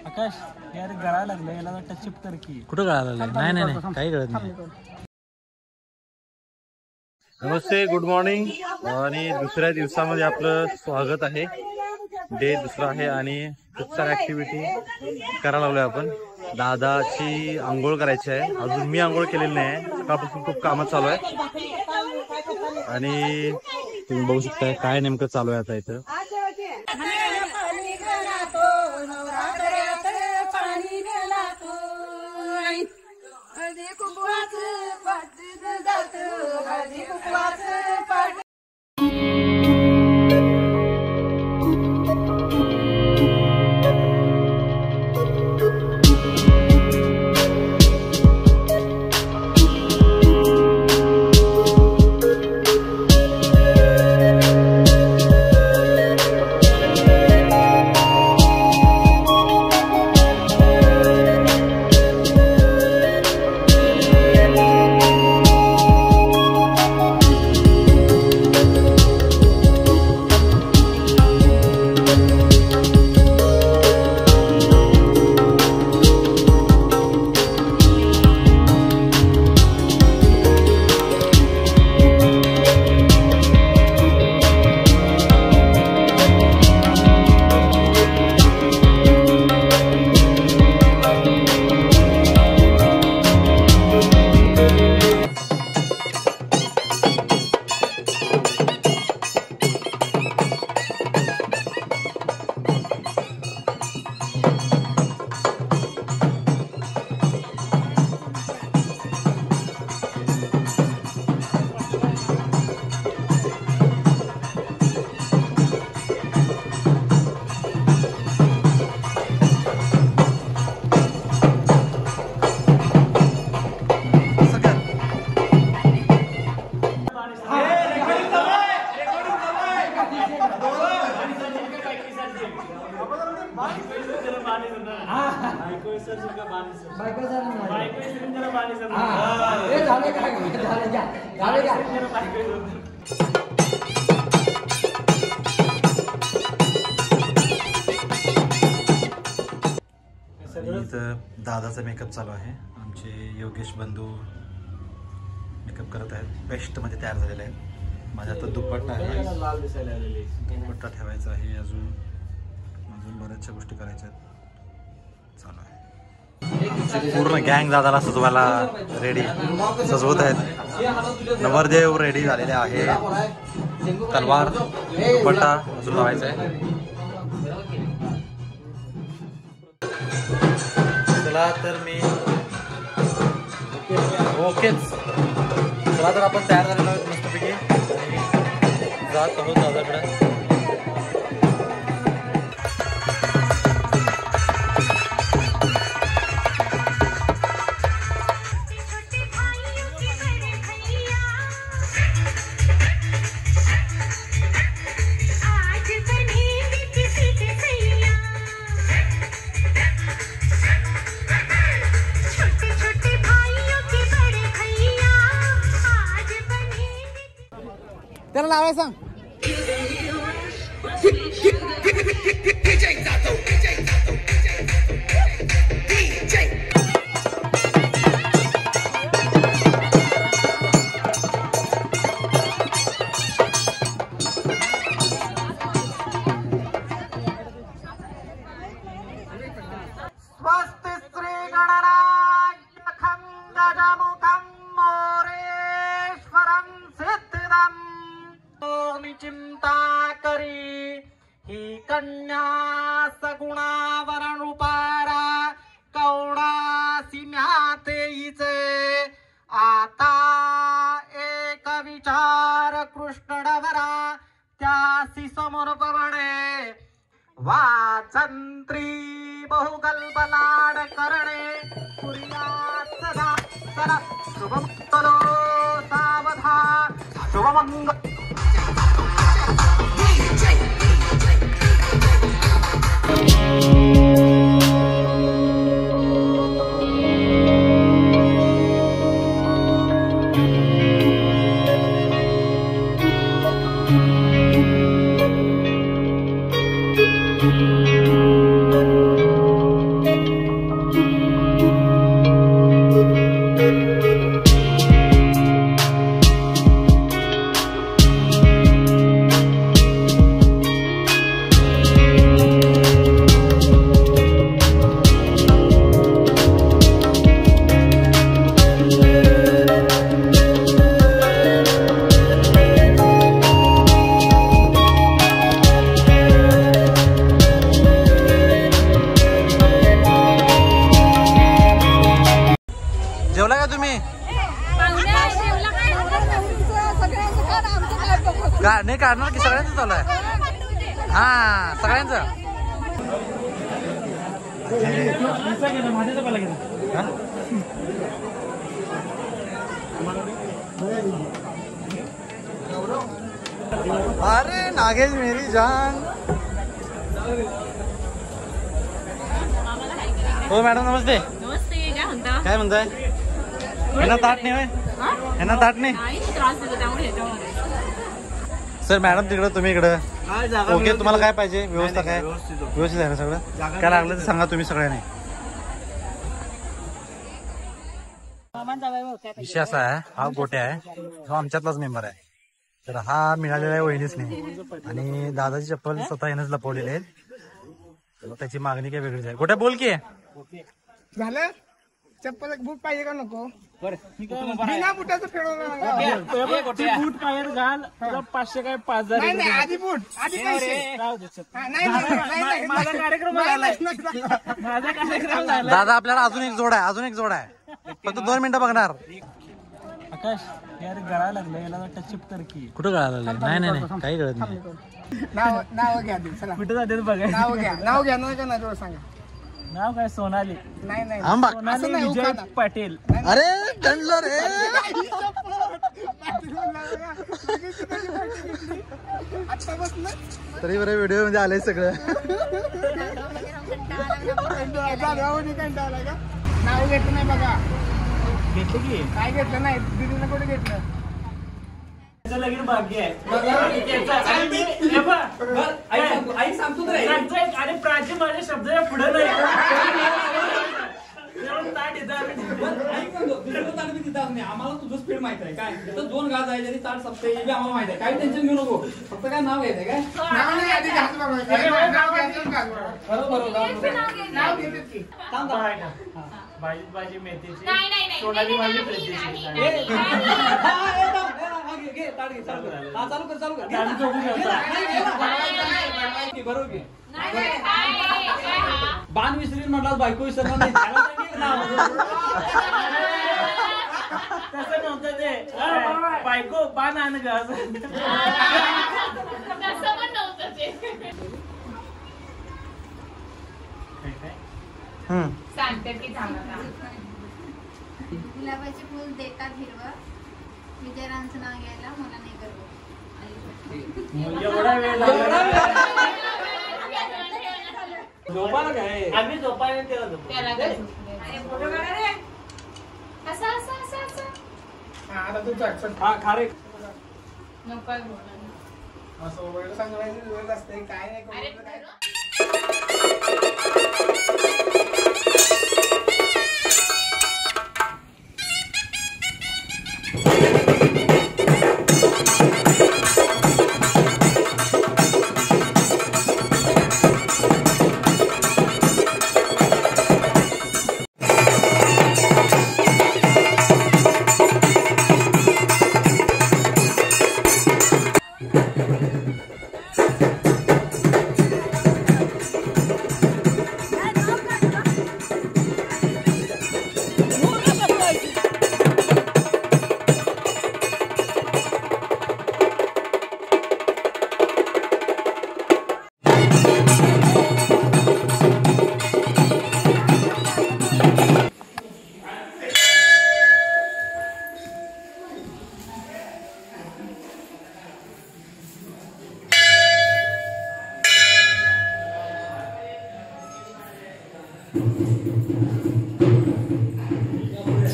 आकाश यार गळायला लागलं, याला टचअप कर की. कुठं गळायला लागलं? नाही नाही नाही, काही कळत नाही. नमस्ते, गुड मॉर्निंग. आणि दुसऱ्या दिवसामध्ये आपलं स्वागत आहे. डे दुसरा आहे आणि खूप साऱ्या ऍक्टिव्हिटी करायला लागलोय आपण. दादाची आंघोळ करायची आहे, अजून मी आंघोळ केलेली नाही. सकाळपासून खूप कामं चालू आहे आणि तुम्ही बघू शकताय काय नेमकं चालू आहे आता इथं. इथं दादाचा मेकअप चालू आहे. आमचे योगेश बंधू मेकअप करत आहेत. बेस्ट मध्ये तयार झालेले आहेत. माझ्या आता दुपट्टा आहे, दुपट्टा ठेवायचा आहे. अजून बऱ्याचशा गोष्टी करायच्या आहेत. चालू आहे. पूर्ण गँग दादाला सजवायला रेडी, सजवत आहेत. नवरदेव रेडी झालेले आहे. तलवार, दुपट्टा अजून लावायचा आहे. चला तर मी ओकेच. चला तर आपण तयार झालेलो आहोत मस्तपैकी. जात आहोत दादाकडे. त्याला लावाय सांग. चिंता करी ही कन्या सगुणावरण रूपारा कवडासी म्यातेईचे. आता एक विचार कृष्णडवरा त्यासी समर्पणे. वाचंत्री बहुगल्पलाड करणे कुर्यात सदा सदा. शुभमंगलो सावधान, शुभमंगल. नाही काढणार की सगळ्यांचं चालू आहे. हा सगळ्यांचं अरे नागेश मेरी जान. हो मॅडम नमस्ते. नमस्ते. काय म्हणता? काय म्हणताय? यांना ताट नाही होय? यांना ताट नाही. त्रास देतो त्यामुळे सर मॅडम तिकडं तुम्ही इकडं. ओके तुम्हाला काय पाहिजे व्यवस्था काय व्यवस्थित आहे ना सगळं काय लागलं तर सांगा तुम्ही सगळ्यांनी. विषय असा आहे हा गोट्या आहे जो आमच्यातलाच मेंबर आहे तर हा मिळालेला आहे वहिनीच नाही आणि दादाची चप्पल स्वतः यानंच लपवलेले आहेत त्याची मागणी काय वेगळीच आहे. गोट्या बोल की झालं चप्पल बूट पाहिजे का नको बिना बुटाचं फिरवलं बूट पायर घाल 500 काय 5000. नाही नाही आधी बूट आधी पैसे माझा कार्यक्रम झाला. दादा आपल्याला अजून एक जोड आहे फक्त 2 मिनिटं बघणार. आकाश यार गळा लागलं याला टचअप कर की. कुठं कळालं नाही नाही नाही काही कळत नाही. नाव घ्या आधी, चला कुठं जाते बघा. नाव घ्या नाही का नाही तेवढं सांगा. नाव काय सोनाली. नाही नाही आंबा सोनाली विजय पाटील. अरे गंडलं रे. आता बसलं तरी बरं व्हिडिओ मध्ये आलंय सगळं. कंटाळा का नाव घेतलं नाही बघा. घेतलं की काय घेतलं नाही दिदीनं कुठे घेतलं. लगीन भाग्य आहे. आणि प्राचीन माझ्या शब्दाच्या पुढे नाही. आम्हाला तुझं स्पीड माहित आहे काय तर 2 गाज आहे जरी ताट सप्ते हे आम्हाला माहित आहे काही टेन्शन घेऊ नको फक्त काय नाव घ्यायचंय काय नाव नाही आधी घ्यायचं बघा. नाव घ्यायचं का? नाव घेतात की भाजी मेथीची नाही सोनाली माझी प्रीतीची. चालू कर आम्ही दोघं जेवतो. बरोबर बाण विसरीन म्हटलं बायको विसरणार नाही त्याला सांगितलं नाव. तसं नव्हतं ते बायको पान आण ग असं. सांगते की थांबा. गुलाबाचे फुल देतात हिरवं विजयरांचं नाव घ्यायला मला नाही करत. एवढा वेळ लागला. झोपायला काय आम्ही झोपायला त्याला झोपलो. आता तू चटचट हा खारे असं वेळ सांगायची वेळ असते काय नाही करू काय.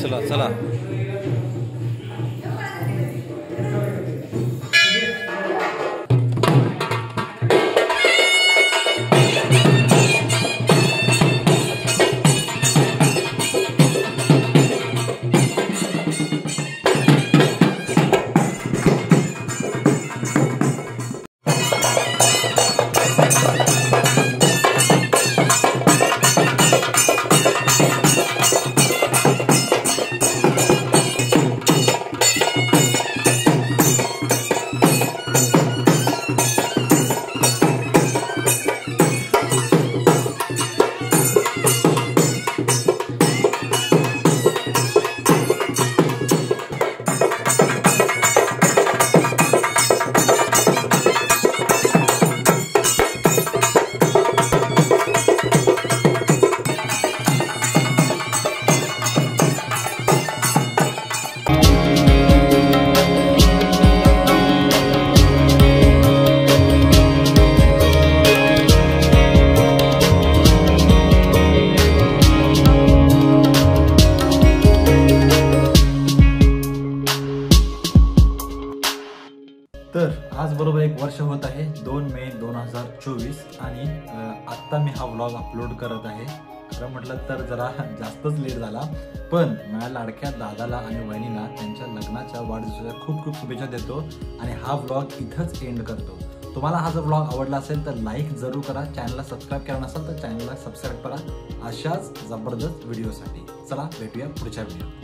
चला चला 2 मे 2024 आणि आत्ता मी हा व्लॉग अपलोड करत आहे. खरं म्हटलं तर जरा जास्तच लेट झाला, पण माझ्या लाडक्या दादाला आणि वहिनीला त्यांच्या लग्नाच्या वाढदिवसाच्या खूप खूप शुभेच्छा देतो आणि हा व्लॉग इथंच एंड करतो. तुम्हाला हा जर व्लॉग आवडला असेल तर लाईक जरूर करा. चॅनलला सबस्क्राईब केला नसेल तर चॅनलला सबस्क्राईब करा अशाच जबरदस्त व्हिडिओसाठी. चला भेटूया पुढच्या व्हिडिओ.